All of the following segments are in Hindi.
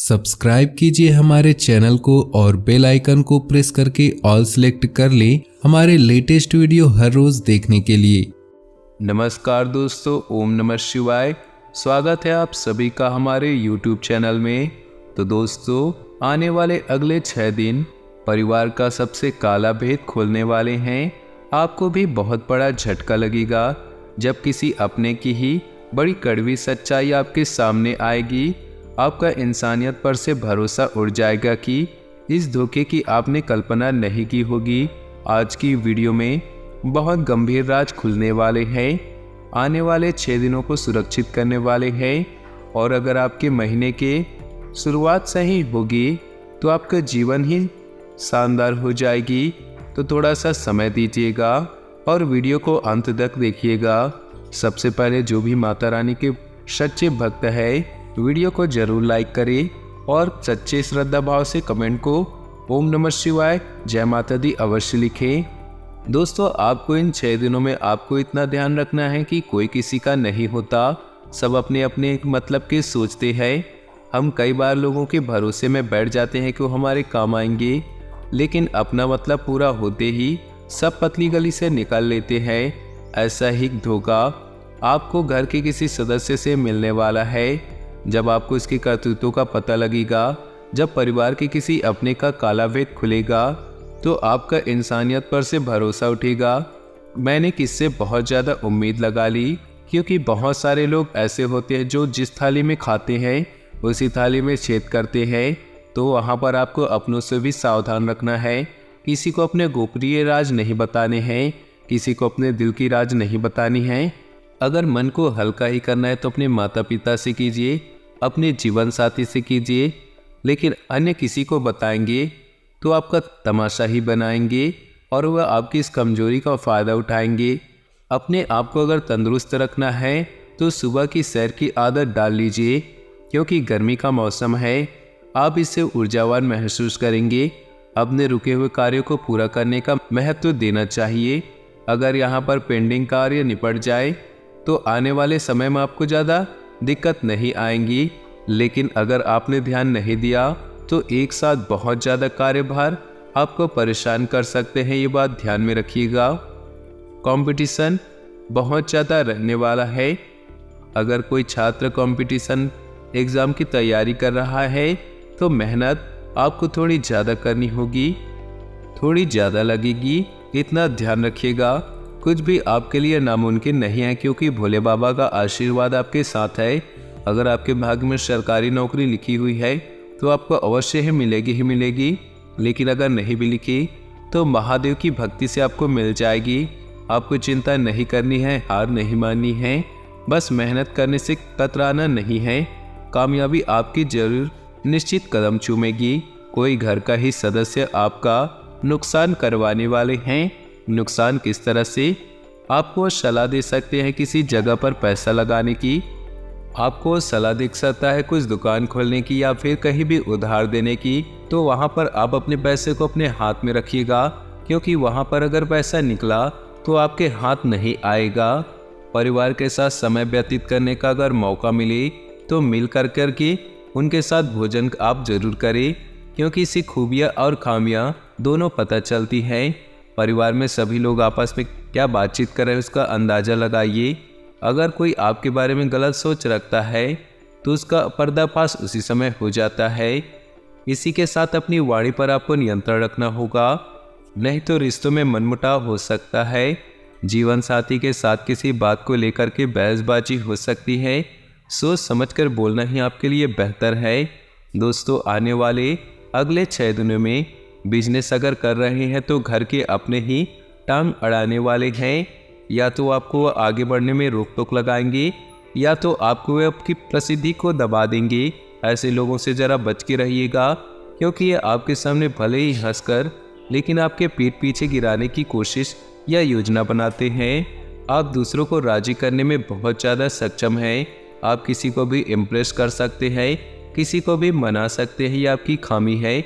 सब्सक्राइब कीजिए हमारे चैनल को और बेल आइकन को प्रेस करके ऑल सेलेक्ट कर लें हमारे लेटेस्ट वीडियो हर रोज देखने के लिए। नमस्कार दोस्तों, ओम नमः शिवाय। स्वागत है आप सभी का हमारे YouTube चैनल में। तो दोस्तों, आने वाले अगले 6 दिन परिवार का सबसे काला भेद खोलने वाले हैं। आपको भी बहुत बड़ा झटका लगेगा जब किसी अपने की ही बड़ी कड़वी सच्चाई आपके सामने आएगी। आपका इंसानियत पर से भरोसा उड़ जाएगा कि इस धोखे की आपने कल्पना नहीं की होगी। आज की वीडियो में बहुत गंभीर राज खुलने वाले हैं, आने वाले 6 दिनों को सुरक्षित करने वाले हैं। और अगर आपके महीने के शुरुआत सही होगी तो आपका जीवन ही शानदार हो जाएगी। तो थोड़ा सा समय दीजिएगा और वीडियो को अंत तक देखिएगा। सबसे पहले जो भी माता रानी के सच्चे भक्त है वीडियो को जरूर लाइक करें और सच्चे श्रद्धा भाव से कमेंट को ओम नमः शिवाय जय माता दी अवश्य लिखें। दोस्तों, आपको इन 6 दिनों में आपको इतना ध्यान रखना है कि कोई किसी का नहीं होता, सब अपने अपने मतलब के सोचते हैं। हम कई बार लोगों के भरोसे में बैठ जाते हैं कि वो हमारे काम आएंगे, लेकिन अपना मतलब पूरा होते ही सब पतली गली से निकल लेते हैं। ऐसा ही धोखा आपको घर के किसी सदस्य से मिलने वाला है। जब आपको इसके करतूतों का पता लगेगा, जब परिवार के किसी अपने का काला भेद खुलेगा, तो आपका इंसानियत पर से भरोसा उठेगा। मैंने किससे बहुत ज़्यादा उम्मीद लगा ली, क्योंकि बहुत सारे लोग ऐसे होते हैं जो जिस थाली में खाते हैं उसी थाली में छेद करते हैं। तो वहाँ पर आपको अपनों से भी सावधान रखना है। किसी को अपने गोपनीय राज नहीं बताने हैं, किसी को अपने दिल की राज नहीं बतानी है। अगर मन को हल्का ही करना है तो अपने माता पिता से कीजिए, अपने जीवन साथी से कीजिए, लेकिन अन्य किसी को बताएंगे तो आपका तमाशा ही बनाएंगे और वह आपकी इस कमजोरी का फ़ायदा उठाएंगे। अपने आप को अगर तंदुरुस्त रखना है तो सुबह की सैर की आदत डाल लीजिए, क्योंकि गर्मी का मौसम है। आप इससे ऊर्जावान महसूस करेंगे। अपने रुके हुए कार्यों को पूरा करने का महत्व देना चाहिए। अगर यहाँ पर पेंडिंग कार्य निपट जाए तो आने वाले समय में आपको ज़्यादा दिक्कत नहीं आएंगी, लेकिन अगर आपने ध्यान नहीं दिया तो एक साथ बहुत ज़्यादा कार्यभार आपको परेशान कर सकते हैं। ये बात ध्यान में रखिएगा। कंपटीशन बहुत ज़्यादा रहने वाला है। अगर कोई छात्र कंपटीशन एग्ज़ाम की तैयारी कर रहा है तो मेहनत आपको थोड़ी ज़्यादा करनी होगी, थोड़ी ज़्यादा लगेगी, इतना ध्यान रखिएगा। कुछ भी आपके लिए नामुमकिन नहीं है, क्योंकि भोले बाबा का आशीर्वाद आपके साथ है। अगर आपके भाग्य में सरकारी नौकरी लिखी हुई है तो आपको अवश्य ही मिलेगी, लेकिन अगर नहीं भी लिखी तो महादेव की भक्ति से आपको मिल जाएगी। आपको चिंता नहीं करनी है, हार नहीं माननी है, बस मेहनत करने से कतराना नहीं है। कामयाबी आपकी जरूर निश्चित कदम चूमेगी। कोई घर का ही सदस्य आपका नुकसान करवाने वाले हैं। नुकसान किस तरह से? आपको सलाह दे सकते हैं किसी जगह पर पैसा लगाने की, आपको सलाह दे सकता है कुछ दुकान खोलने की या फिर कहीं भी उधार देने की। तो वहाँ पर आप अपने पैसे को अपने हाथ में रखिएगा, क्योंकि वहाँ पर अगर पैसा निकला तो आपके हाथ नहीं आएगा। परिवार के साथ समय व्यतीत करने का अगर मौका मिले तो मिल कर के उनके साथ भोजन आप जरूर करें, क्योंकि इससे खूबियाँ और खामियाँ दोनों पता चलती हैं। परिवार में सभी लोग आपस में क्या बातचीत कर रहे हैं उसका अंदाज़ा लगाइए। अगर कोई आपके बारे में गलत सोच रखता है तो उसका पर्दाफाश उसी समय हो जाता है। इसी के साथ अपनी वाणी पर आपको नियंत्रण रखना होगा, नहीं तो रिश्तों में मनमुटाव हो सकता है। जीवन साथी के साथ किसी बात को लेकर के बहसबाजी हो सकती है। सोच समझकर बोलना ही आपके लिए बेहतर है। दोस्तों, आने वाले अगले 6 दिनों में बिजनेस अगर कर रहे हैं तो घर के अपने ही टांग अड़ाने वाले हैं। या तो आपको आगे बढ़ने में रोक टोक लगाएंगे, या तो आपको वे आपकी प्रसिद्धि को दबा देंगे। ऐसे लोगों से ज़रा बच के रहिएगा, क्योंकि ये आपके सामने भले ही हंसकर लेकिन आपके पीठ पीछे गिराने की कोशिश या योजना बनाते हैं। आप दूसरों को राजी करने में बहुत ज़्यादा सक्षम हैं। आप किसी को भी इम्प्रेस कर सकते हैं, किसी को भी मना सकते हैं। ये आपकी खामी है,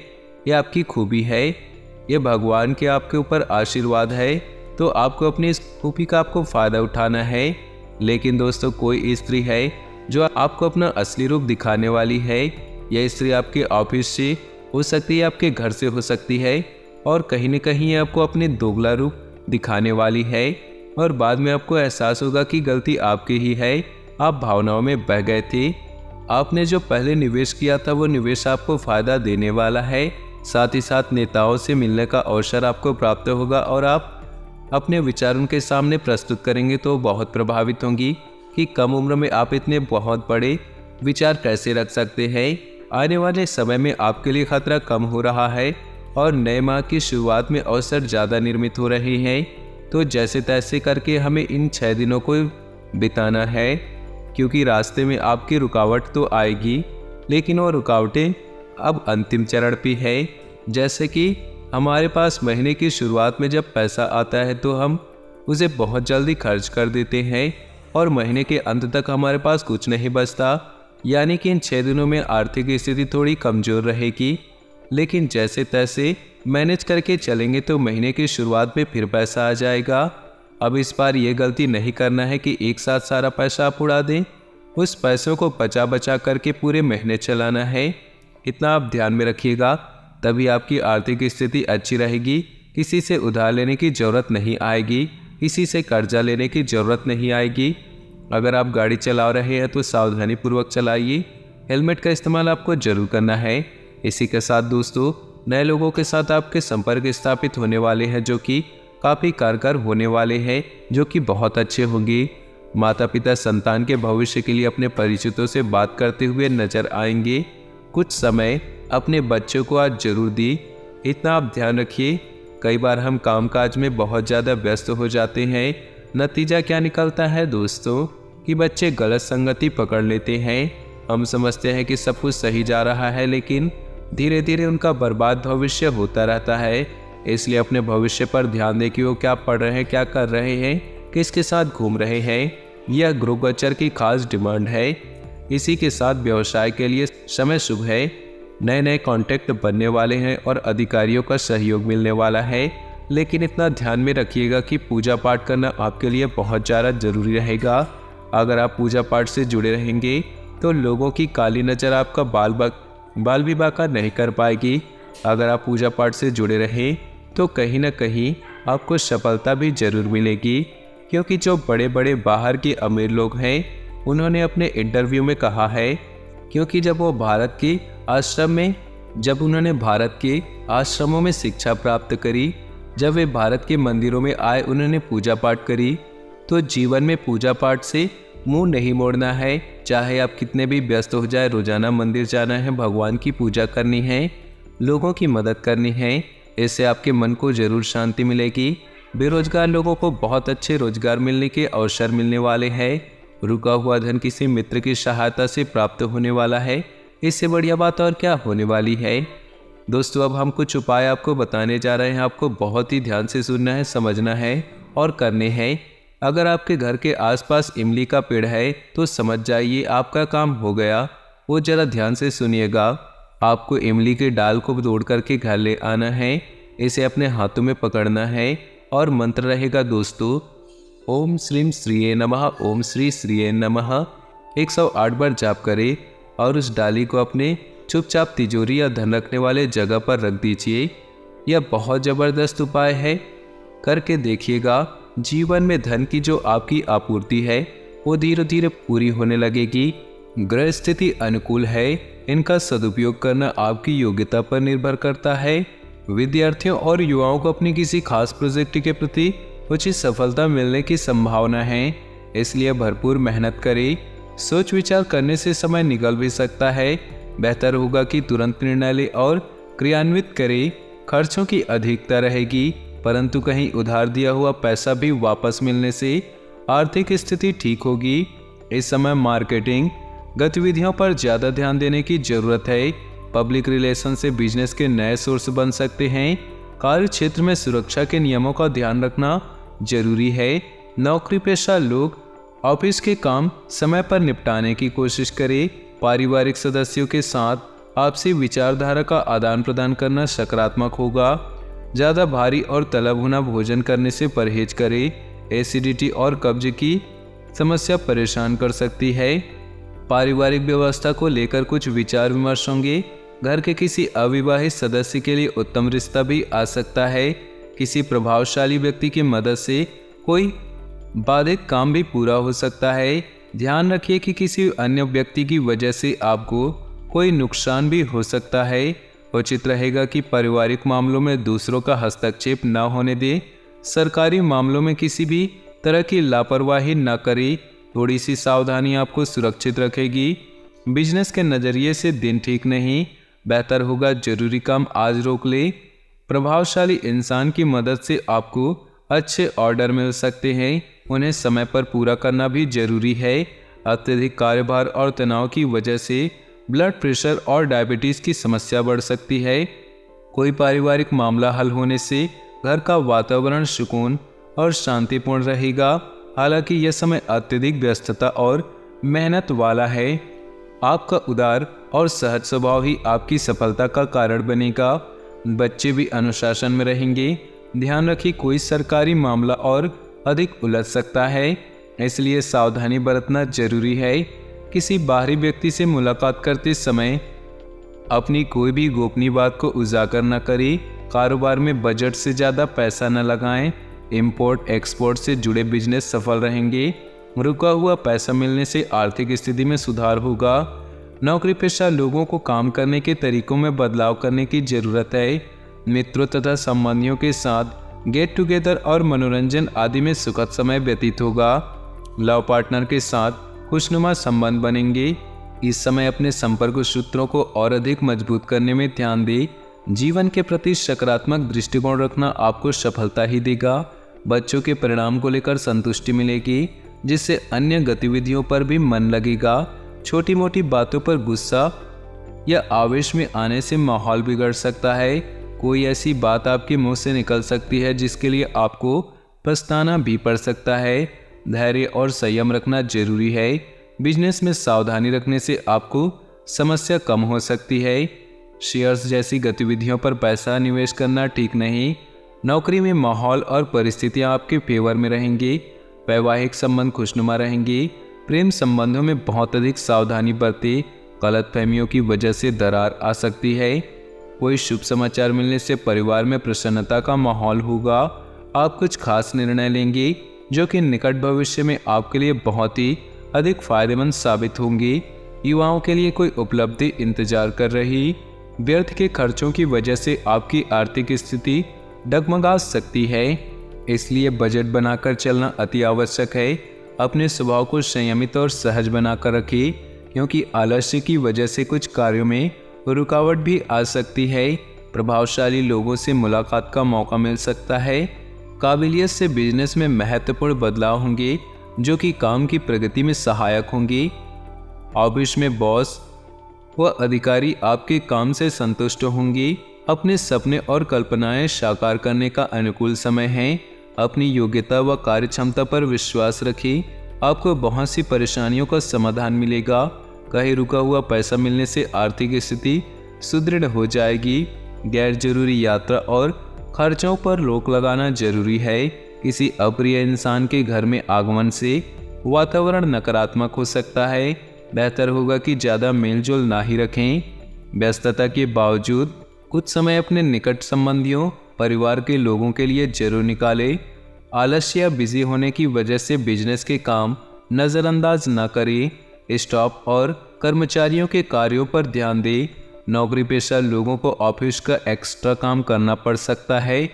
ये आपकी खूबी है, ये भगवान के आपके ऊपर आशीर्वाद है। तो आपको अपनी इस खूबी का आपको फ़ायदा उठाना है। लेकिन दोस्तों, कोई स्त्री है जो आपको अपना असली रूप दिखाने वाली है। यह स्त्री आपके ऑफिस से हो सकती है, आपके घर से हो सकती है, और कहीं न कहीं आपको अपने दोगला रूप दिखाने वाली है और बाद में आपको एहसास होगा कि गलती आपकी ही है। आप भावनाओं में बह गए थे। आपने जो पहले निवेश किया था वो निवेश आपको फायदा देने वाला है। साथ ही साथ नेताओं से मिलने का अवसर आपको प्राप्त होगा और आप अपने विचार उनके सामने प्रस्तुत करेंगे तो बहुत प्रभावित होंगी कि कम उम्र में आप इतने बहुत बड़े विचार कैसे रख सकते हैं। आने वाले समय में आपके लिए खतरा कम हो रहा है और नए माह की शुरुआत में अवसर ज़्यादा निर्मित हो रहे हैं। तो जैसे तैसे करके हमें इन 6 दिनों को बिताना है, क्योंकि रास्ते में आपकी रुकावट तो आएगी, लेकिन वो रुकावटें अब अंतिम चरण पे है। जैसे कि हमारे पास महीने की शुरुआत में जब पैसा आता है तो हम उसे बहुत जल्दी खर्च कर देते हैं और महीने के अंत तक हमारे पास कुछ नहीं बचता। यानी कि इन 6 दिनों में आर्थिक स्थिति थोड़ी कमज़ोर रहेगी, लेकिन जैसे तैसे मैनेज करके चलेंगे तो महीने की शुरुआत में फिर पैसा आ जाएगा। अब इस बार ये गलती नहीं करना है कि एक साथ सारा पैसा आप उड़ा दें। उस पैसों को बचा बचा करके पूरे महीने चलाना है। इतना आप ध्यान में रखिएगा, तभी आपकी आर्थिक स्थिति अच्छी रहेगी। किसी से उधार लेने की ज़रूरत नहीं आएगी, किसी से कर्जा लेने की ज़रूरत नहीं आएगी। अगर आप गाड़ी चला रहे हैं तो सावधानीपूर्वक चलाइए। हेलमेट का इस्तेमाल आपको ज़रूर करना है। इसी के साथ दोस्तों, नए लोगों के साथ आपके संपर्क स्थापित होने वाले हैं जो कि काफ़ी कारगर होने वाले हैं, जो कि बहुत अच्छे होंगे। माता पिता संतान के भविष्य के लिए अपने परिचितों से बात करते हुए नजर आएंगे। कुछ समय अपने बच्चों को आज जरूर दी। इतना आप ध्यान रखिए, कई बार हम कामकाज में बहुत ज़्यादा व्यस्त हो जाते हैं। नतीजा क्या निकलता है दोस्तों कि बच्चे गलत संगति पकड़ लेते हैं। हम समझते हैं कि सब कुछ सही जा रहा है, लेकिन धीरे धीरे उनका बर्बाद भविष्य होता रहता है। इसलिए अपने भविष्य पर ध्यान दें कि वो क्या पढ़ रहे हैं, क्या कर रहे हैं, किसके साथ घूम रहे हैं। यह गृह गोचर की खास डिमांड है। इसी के साथ व्यवसाय के लिए समय शुभ है। नए नए कॉन्टैक्ट बनने वाले हैं और अधिकारियों का सहयोग मिलने वाला है। लेकिन इतना ध्यान में रखिएगा कि पूजा पाठ करना आपके लिए बहुत ज़्यादा ज़रूरी रहेगा। अगर आप पूजा पाठ से जुड़े रहेंगे तो लोगों की काली नज़र आपका बाल भी बाका नहीं कर पाएगी। अगर आप पूजा पाठ से जुड़े रहें तो कहीं ना कहीं आपको सफलता भी ज़रूर मिलेगी, क्योंकि जो बड़े बड़े बाहर के अमीर लोग हैं उन्होंने अपने इंटरव्यू में कहा है, क्योंकि जब उन्होंने भारत के आश्रमों में शिक्षा प्राप्त करी, जब वे भारत के मंदिरों में आए, उन्होंने पूजा पाठ करी, तो जीवन में पूजा पाठ से मुंह नहीं मोड़ना है। चाहे आप कितने भी व्यस्त हो जाए, रोजाना मंदिर जाना है, भगवान की पूजा करनी है, लोगों की मदद करनी है। इससे आपके मन को जरूर शांति मिलेगी। बेरोजगार लोगों को बहुत अच्छे रोजगार मिलने के अवसर मिलने वाले हैं। रुका हुआ धन किसी मित्र की सहायता से प्राप्त होने वाला है। इससे बढ़िया बात और क्या होने वाली है। दोस्तों, अब हम कुछ उपाय आपको बताने जा रहे हैं। आपको बहुत ही ध्यान से सुनना है, समझना है और करने हैं। अगर आपके घर के आसपास इमली का पेड़ है तो समझ जाइए आपका काम हो गया। वो जरा ध्यान से सुनिएगा। आपको इमली के डाल को तोड़ करके घर ले आना है। इसे अपने हाथों में पकड़ना है और मंत्र रहेगा दोस्तों, ओम श्रीम श्रीये नमः, ओम श्री श्रीये नमः। 108 बार जाप करें और उस डाली को अपने चुपचाप तिजोरी या धन रखने वाले जगह पर रख दीजिए। यह बहुत ज़बरदस्त उपाय है, करके देखिएगा। जीवन में धन की जो आपकी आपूर्ति है वो धीरे धीरे पूरी होने लगेगी। ग्रह स्थिति अनुकूल है। इनका सदुपयोग करना आपकी योग्यता पर निर्भर करता है। विद्यार्थियों और युवाओं को अपनी किसी खास प्रोजेक्ट के प्रति उचित सफलता मिलने की संभावना है, इसलिए भरपूर मेहनत करें। सोच विचार करने से समय निकल भी सकता है। बेहतर होगा कि तुरंत निर्णय लें और क्रियान्वित करें। खर्चों की अधिकता रहेगी, परंतु कहीं उधार दिया हुआ पैसा भी वापस मिलने से आर्थिक स्थिति ठीक होगी। इस समय मार्केटिंग गतिविधियों पर ज़्यादा ध्यान देने की जरूरत है। पब्लिक रिलेशन से बिजनेस के नए सोर्स बन सकते हैं। कार्य क्षेत्र में सुरक्षा के नियमों का ध्यान रखना जरूरी है। नौकरी पेशा लोग ऑफिस के काम समय पर निपटाने की कोशिश करें। पारिवारिक सदस्यों के साथ आपसी विचारधारा का आदान प्रदान करना सकारात्मक होगा। ज़्यादा भारी और तला भुना भोजन करने से परहेज करें। एसिडिटी और कब्ज की समस्या परेशान कर सकती है। पारिवारिक व्यवस्था को लेकर कुछ विचार विमर्श होंगे। घर के किसी अविवाहित सदस्य के लिए उत्तम रिश्ता भी आ सकता है। किसी प्रभावशाली व्यक्ति की मदद से कोई बाधित काम भी पूरा हो सकता है। ध्यान रखिए कि किसी अन्य व्यक्ति की वजह से आपको कोई नुकसान भी हो सकता है। उचित रहेगा कि पारिवारिक मामलों में दूसरों का हस्तक्षेप न होने दें। सरकारी मामलों में किसी भी तरह की लापरवाही न करें। थोड़ी सी सावधानी आपको सुरक्षित रखेगी। बिजनेस के नज़रिए से दिन ठीक नहीं, बेहतर होगा जरूरी काम आज रोक ले। प्रभावशाली इंसान की मदद से आपको अच्छे ऑर्डर मिल सकते हैं, उन्हें समय पर पूरा करना भी जरूरी है। अत्यधिक कार्यभार और तनाव की वजह से ब्लड प्रेशर और डायबिटीज़ की समस्या बढ़ सकती है। कोई पारिवारिक मामला हल होने से घर का वातावरण सुकून और शांतिपूर्ण रहेगा। हालांकि यह समय अत्यधिक व्यस्तता और मेहनत वाला है। आपका उदार और सहज स्वभाव ही आपकी सफलता का कारण बनेगा। बच्चे भी अनुशासन में रहेंगे। ध्यान रखिए कोई सरकारी मामला और अधिक उलझ सकता है, इसलिए सावधानी बरतना जरूरी है। किसी बाहरी व्यक्ति से मुलाकात करते समय अपनी कोई भी गोपनीय बात को उजागर न करें। कारोबार में बजट से ज़्यादा पैसा न लगाएं। इंपोर्ट एक्सपोर्ट से जुड़े बिजनेस सफल रहेंगे। रुका हुआ पैसा मिलने से आर्थिक स्थिति में सुधार होगा। नौकरी पेशा लोगों को काम करने के तरीकों में बदलाव करने की ज़रूरत है। मित्रों तथा संबंधियों के साथ गेट टुगेदर और मनोरंजन आदि में सुखद समय व्यतीत होगा। लव पार्टनर के साथ खुशनुमा संबंध बनेंगे। इस समय अपने संपर्क सूत्रों को और अधिक मजबूत करने में ध्यान दें। जीवन के प्रति सकारात्मक दृष्टिकोण रखना आपको सफलता ही देगा। बच्चों के परिणाम को लेकर संतुष्टि मिलेगी, जिससे अन्य गतिविधियों पर भी मन लगेगा। छोटी मोटी बातों पर गुस्सा या आवेश में आने से माहौल बिगड़ सकता है। कोई ऐसी बात आपके मुंह से निकल सकती है जिसके लिए आपको पछताना भी पड़ सकता है। धैर्य और संयम रखना जरूरी है। बिजनेस में सावधानी रखने से आपको समस्या कम हो सकती है। शेयर्स जैसी गतिविधियों पर पैसा निवेश करना ठीक नहीं। नौकरी में माहौल और परिस्थितियां आपके फेवर में रहेंगी। वैवाहिक संबंध खुशनुमा रहेंगे। प्रेम संबंधों में बहुत अधिक सावधानी बरतें। गलतफहमियों की वजह से दरार आ सकती है। कोई शुभ समाचार मिलने से परिवार में प्रसन्नता का माहौल होगा। आप कुछ खास निर्णय लेंगे जो कि निकट भविष्य में आपके लिए बहुत ही अधिक फायदेमंद साबित होंगी। युवाओं के लिए कोई उपलब्धि इंतजार कर रही। व्यर्थ के खर्चों की वजह से आपकी आर्थिक स्थिति डगमगा सकती है, इसलिए बजट बनाकर चलना अति आवश्यक है। अपने स्वभाव को संयमित और सहज बनाकर रखिए, क्योंकि आलस्य की वजह से कुछ कार्यों में रुकावट भी आ सकती है। प्रभावशाली लोगों से मुलाकात का मौका मिल सकता है। काबिलियत से बिजनेस में महत्वपूर्ण बदलाव होंगे जो कि काम की प्रगति में सहायक होंगे। ऑफिस में बॉस व अधिकारी आपके काम से संतुष्ट होंगे। अपने सपने और कल्पनाएं साकार करने का अनुकूल समय है। अपनी योग्यता व कार्यक्षमता पर विश्वास रखिए। आपको बहुत सी परेशानियों का समाधान मिलेगा। कहीं रुका हुआ पैसा मिलने से आर्थिक स्थिति सुदृढ़ हो जाएगी। गैर जरूरी यात्रा और खर्चों पर रोक लगाना जरूरी है। किसी अप्रिय इंसान के घर में आगमन से वातावरण नकारात्मक हो सकता है। बेहतर होगा कि ज़्यादा मेलजोल ना ही रखें। व्यस्तता के बावजूद कुछ समय अपने निकट संबंधियों परिवार के लोगों के लिए जरूर निकालें। आलस्य या बिजी होने की वजह से बिजनेस के काम नज़रअंदाज न करें। स्टाफ और कर्मचारियों के कार्यों पर ध्यान दें। नौकरी पेशा लोगों को ऑफिस का एक्स्ट्रा काम करना पड़ सकता है।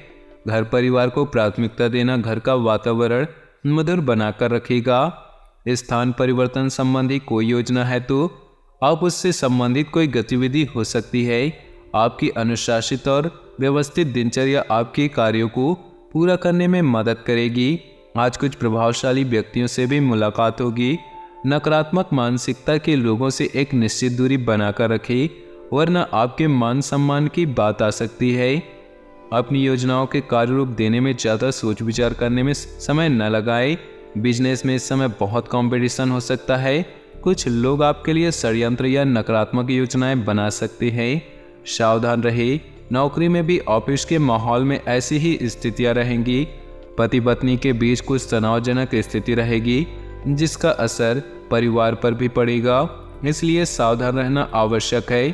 घर परिवार को प्राथमिकता देना घर का वातावरण मधुर बनाकर रखेगा। स्थान परिवर्तन संबंधी कोई योजना है तो आप उससे संबंधित कोई गतिविधि हो सकती है। आपकी अनुशासित और व्यवस्थित दिनचर्या आपके कार्यों को पूरा करने में मदद करेगी। आज कुछ प्रभावशाली व्यक्तियों से भी मुलाकात होगी। नकारात्मक मानसिकता के लोगों से एक निश्चित दूरी बनाकर रखें, वरना आपके मान सम्मान की बात आ सकती है। अपनी योजनाओं के कार्य रूप देने में ज़्यादा सोच विचार करने में समय न लगाएं। बिजनेस में इस समय बहुत कंपटीशन हो सकता है। कुछ लोग आपके लिए षड्यंत्र या नकारात्मक योजनाएं बना सकते हैं। सावधान रहे। नौकरी में भी ऑफिस के माहौल में ऐसी ही स्थितियां रहेंगी। पति पत्नी के बीच कुछ तनावजनक स्थिति रहेगी, जिसका असर परिवार पर भी पड़ेगा। इसलिए सावधान रहना आवश्यक है।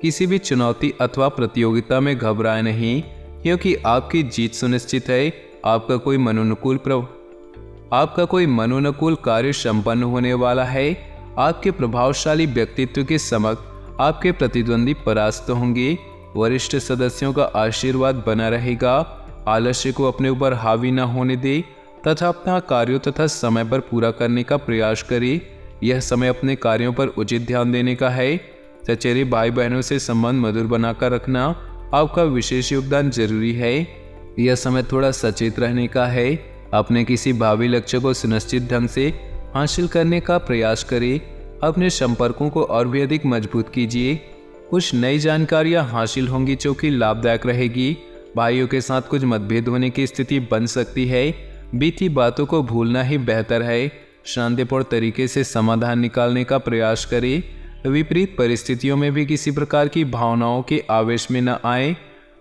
किसी भी चुनौती अथवा प्रतियोगिता में घबराएं नहीं, क्योंकि आपकी जीत सुनिश्चित है। आपका कोई मनोनुकूल कार्य संपन्न होने वाला है। आपके प्रभावशाली व्यक्तित्व के समक्ष आपके प्रतिद्वंदी परास्त होंगे। वरिष्ठ सदस्यों का आशीर्वाद बना रहेगा। आलस्य को अपने ऊपर हावी न होने दे तथा अपना कार्यों तथा समय पर पूरा करने का प्रयास करें। यह समय अपने कार्यों पर उचित ध्यान देने का है। चचेरे भाई बहनों से संबंध मधुर बनाकर रखना आपका विशेष योगदान जरूरी है। यह समय थोड़ा सचेत रहने का है। अपने किसी भावी लक्ष्य को सुनिश्चित ढंग से हासिल करने का प्रयास करें। अपने संपर्कों को और भी अधिक मजबूत कीजिए। कुछ नई जानकारियां हासिल होंगी जो कि लाभदायक रहेगी। भाइयों के साथ कुछ मतभेद होने की स्थिति बन सकती है। बीती बातों को भूलना ही बेहतर है। शांतिपूर्ण तरीके से समाधान निकालने का प्रयास करें। विपरीत परिस्थितियों में भी किसी प्रकार की भावनाओं के आवेश में न आए।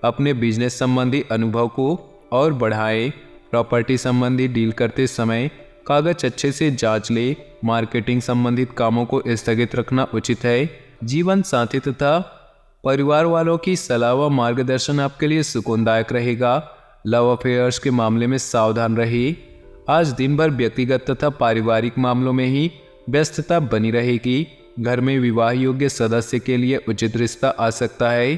अपने बिजनेस संबंधी अनुभव को और बढ़ाएं। प्रॉपर्टी संबंधी डील करते समय कागज अच्छे से जांच ले। मार्केटिंग संबंधित कामों को स्थगित रखना उचित है। जीवन साथी तथा परिवार वालों की सलाह व मार्गदर्शन आपके लिए सुकूनदायक रहेगा। लव अफेयर्स के मामले में सावधान रहिए। आज दिन भर व्यक्तिगत तथा पारिवारिक मामलों में ही व्यस्तता बनी रहेगी। घर में विवाह योग्य सदस्य के लिए उचित रिश्ता आ सकता है।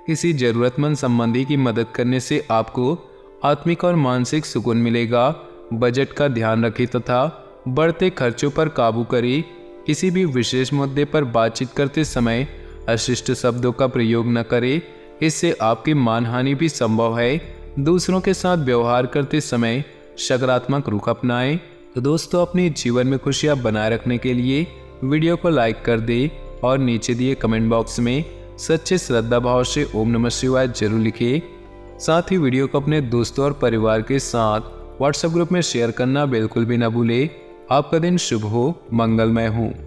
किसी जरूरतमंद संबंधी की मदद करने से आपको आत्मिक और मानसिक सुकून मिलेगा। बजट का ध्यान रखें तथा बढ़ते खर्चों पर काबू करें। किसी भी विशेष मुद्दे पर बातचीत करते समय अशिष्ट शब्दों का प्रयोग न करें, इससे आपकी मानहानि भी संभव है। दूसरों के साथ व्यवहार करते समय सकारात्मक रुख अपनाएं। तो दोस्तों, अपने जीवन में खुशियां बनाए रखने के लिए वीडियो को लाइक कर दें और नीचे दिए कमेंट बॉक्स में सच्चे श्रद्धा भाव से ओम नमः शिवाय जरूर लिखिए। साथ ही वीडियो को अपने दोस्तों और परिवार के साथ व्हाट्सएप ग्रुप में शेयर करना बिल्कुल भी न भूलें। आपका दिन शुभ हो, मंगलमय हो।